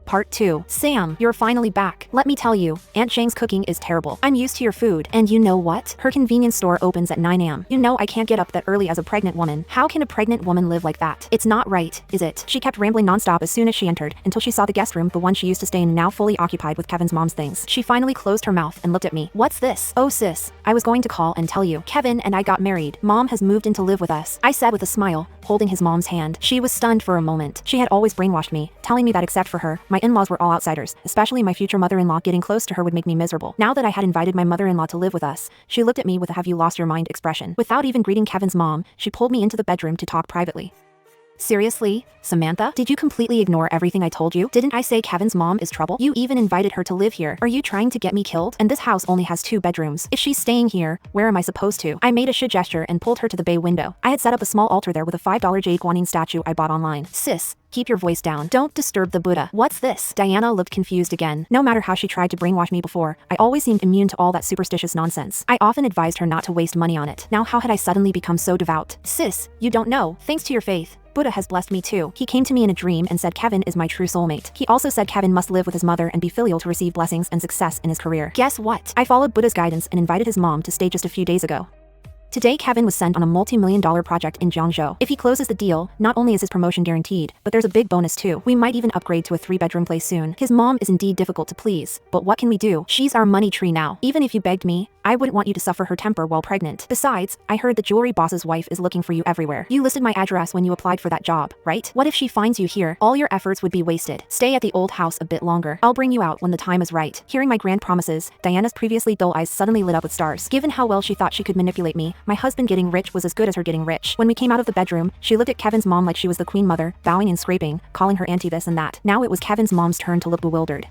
Part 2. Sam, you're finally back. Let me tell you, Aunt Shang's cooking is terrible. I'm used to your food. And you know what? Her convenience store opens at 9 a.m. You know I can't get up that early as a pregnant woman. How can a pregnant woman live like that? It's not right, is it? She kept rambling nonstop as soon as she entered, until she saw the guest room, the one she used to stay in, now fully occupied with Kevin's mom's things. She finally closed her mouth and looked at me. What's this? Oh sis, I was going to call and tell you. Kevin and I got married. Mom has moved in to live with us, I said with a smile, holding his mom's hand. She was stunned for a moment. She had always brainwashed me, telling me that except for her, my in-laws were all outsiders, especially my future mother-in-law. Getting close to her would make me miserable. Now that I had invited my mother-in-law to live with us, she looked at me with a "have you lost your mind" expression. Without even greeting Kevin's mom, she pulled me into the bedroom to talk privately. Seriously, Samantha? Did you completely ignore everything I told you? Didn't I say Kevin's mom is trouble? You even invited her to live here. Are you trying to get me killed? And this house only has 2 bedrooms. If she's staying here, where am I supposed to? I made a should gesture and pulled her to the bay window. I had set up a small altar there with a $5 jade guanine statue I bought online. Sis, keep your voice down. Don't disturb the Buddha. What's this? Diana looked confused again. No matter how she tried to brainwash me before, I always seemed immune to all that superstitious nonsense. I often advised her not to waste money on it. Now how had I suddenly become so devout? Sis, you don't know. Thanks to your faith, Buddha has blessed me too. He came to me in a dream and said Kevin is my true soulmate. He also said Kevin must live with his mother and be filial to receive blessings and success in his career. Guess what? I followed Buddha's guidance and invited his mom to stay just a few days ago. Today, Kevin was sent on a multi-million-dollar project in Jiangzhou. If he closes the deal, not only is his promotion guaranteed, but there's a big bonus too. We might even upgrade to a 3-bedroom place soon. His mom is indeed difficult to please, but what can we do? She's our money tree now. Even if you begged me, I wouldn't want you to suffer her temper while pregnant. Besides, I heard the jewelry boss's wife is looking for you everywhere. You listed my address when you applied for that job, right? What if she finds you here? All your efforts would be wasted. Stay at the old house a bit longer. I'll bring you out when the time is right. Hearing my grand promises, Diana's previously dull eyes suddenly lit up with stars. Given how well she thought she could manipulate me, my husband getting rich was as good as her getting rich. When we came out of the bedroom, she looked at Kevin's mom like she was the queen mother, bowing and scraping, calling her auntie this and that. Now it was Kevin's mom's turn to look bewildered.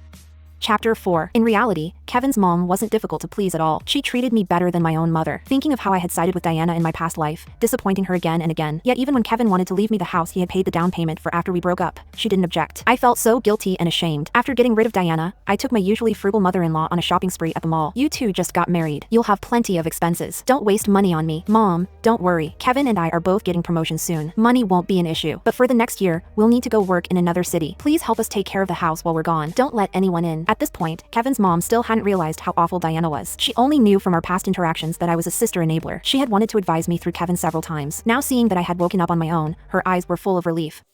Chapter 4. In reality, Kevin's mom wasn't difficult to please at all. She treated me better than my own mother. Thinking of how I had sided with Diana in my past life, disappointing her again and again. Yet even when Kevin wanted to leave me the house he had paid the down payment for after we broke up, she didn't object. I felt so guilty and ashamed. After getting rid of Diana, I took my usually frugal mother-in-law on a shopping spree at the mall. You two just got married. You'll have plenty of expenses. Don't waste money on me. Mom, don't worry. Kevin and I are both getting promotions soon. Money won't be an issue. But for the next year, we'll need to go work in another city. Please help us take care of the house while we're gone. Don't let anyone in. At this point, Kevin's mom still hadn't realized how awful Diana was. She only knew from our past interactions that I was a sister enabler. She had wanted to advise me through Kevin several times. Now seeing that I had woken up on my own, her eyes were full of relief.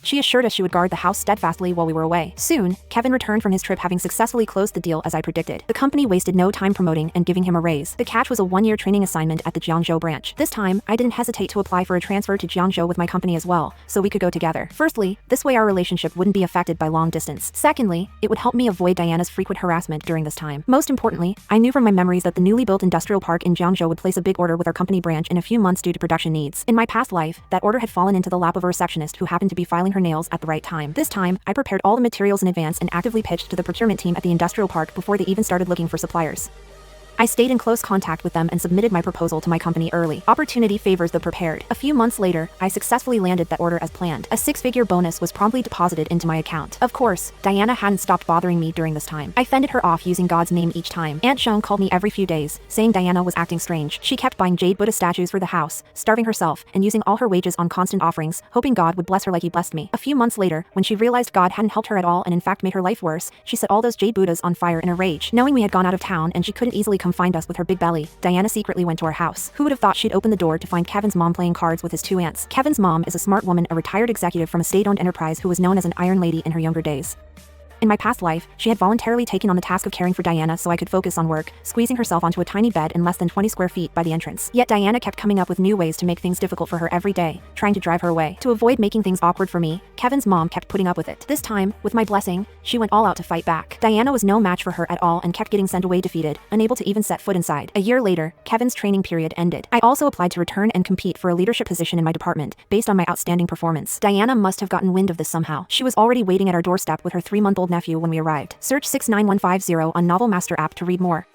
She assured us she would guard the house steadfastly while we were away. Soon, Kevin returned from his trip having successfully closed the deal as I predicted. The company wasted no time promoting and giving him a raise. The catch was a 1-year training assignment at the Jiangzhou branch. This time, I didn't hesitate to apply for a transfer to Jiangzhou with my company as well, so we could go together. Firstly, this way our relationship wouldn't be affected by long distance. Secondly, it would help me avoid Diana's frequent harassment during this time. Most importantly, I knew from my memories that the newly built industrial park in Jiangzhou would place a big order with our company branch in a few months due to production needs. In my past life, that order had fallen into the lap of a receptionist who happened to be filing her nails at the right time. This time, I prepared all the materials in advance and actively pitched to the procurement team at the industrial park before they even started looking for suppliers. I stayed in close contact with them and submitted my proposal to my company early. Opportunity favors the prepared. A few months later, I successfully landed that order as planned. A 6-figure bonus was promptly deposited into my account. Of course, Diana hadn't stopped bothering me during this time. I fended her off using God's name each time. Aunt Shang called me every few days, saying Diana was acting strange. She kept buying jade Buddha statues for the house, starving herself, and using all her wages on constant offerings, hoping God would bless her like he blessed me. A few months later, when she realized God hadn't helped her at all and in fact made her life worse, she set all those jade Buddhas on fire in a rage. Knowing we had gone out of town and she couldn't easily come find us with her big belly, Diana secretly went to our house. Who would have thought she'd open the door to find Kevin's mom playing cards with his 2 aunts? Kevin's mom is a smart woman, a retired executive from a state-owned enterprise who was known as an Iron Lady in her younger days. In my past life, she had voluntarily taken on the task of caring for Diana so I could focus on work, squeezing herself onto a tiny bed in less than 20 square feet by the entrance. Yet Diana kept coming up with new ways to make things difficult for her every day, trying to drive her away. To avoid making things awkward for me, Kevin's mom kept putting up with it. This time, with my blessing, she went all out to fight back. Diana was no match for her at all and kept getting sent away defeated, unable to even set foot inside. A year later, Kevin's training period ended. I also applied to return and compete for a leadership position in my department, based on my outstanding performance. Diana must have gotten wind of this somehow. She was already waiting at our doorstep with her 3-month-old nephew when we arrived. Search 69150 on NovelMaster App to read more.